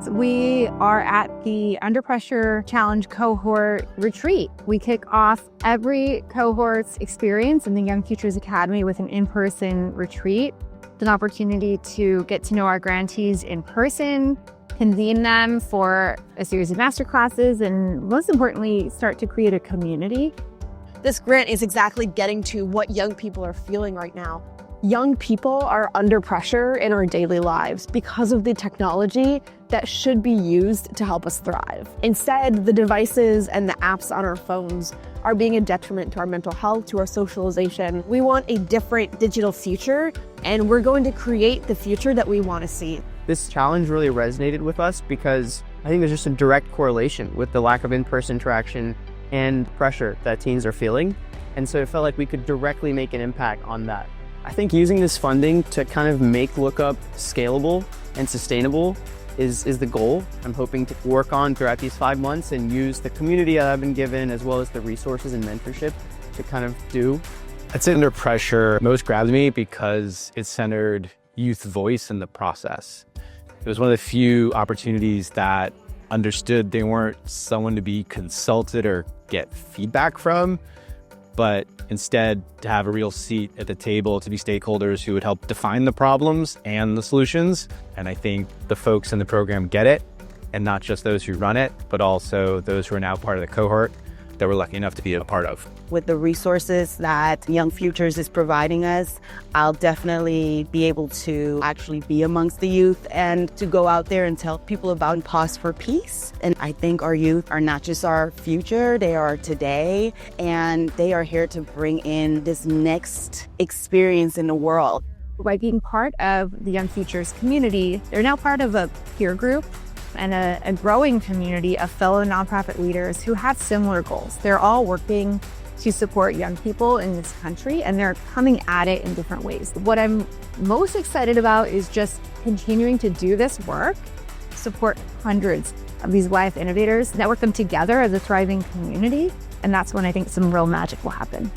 We are at the Under Pressure Challenge Cohort Retreat. We kick off every cohort's experience in the Young Futures Academy with an in-person retreat. It's an opportunity to get to know our grantees in person, convene them for a series of masterclasses, and most importantly, start to create a community. This grant is exactly getting to what young people are feeling right now. Young people are under pressure in our daily lives because of the technology that should be used to help us thrive. Instead, the devices and the apps on our phones are being a detriment to our mental health, to our socialization. We want a different digital future, and we're going to create the future that we want to see. This challenge really resonated with us because I think there's just a direct correlation with the lack of in-person interaction and pressure that teens are feeling. And so it felt like we could directly make an impact on that. I think using this funding to kind of make Lookup scalable and sustainable is the goal I'm hoping to work on throughout these 5 months and use the community that I've been given as well as the resources and mentorship to kind of do. I'd say Under Pressure most grabbed me because it centered youth voice in the process. It was one of the few opportunities that understood they weren't someone to be consulted or get feedback from, but instead to have a real seat at the table, to be stakeholders who would help define the problems and the solutions. And I think the folks in the program get it, and not just those who run it, but also those who are now part of the cohort that we're lucky enough to be a part of. With the resources that Young Futures is providing us, I'll definitely be able to actually be amongst the youth and to go out there and tell people about Pause for Peace. And I think our youth are not just our future, they are today, and they are here to bring in this next experience in the world. By being part of the Young Futures community, they're now part of a peer group and a growing community of fellow nonprofit leaders who have similar goals. They're all working to support young people in this country, and they're coming at it in different ways. What I'm most excited about is just continuing to do this work, support hundreds of these YF Innovators, network them together as a thriving community, and that's when I think some real magic will happen.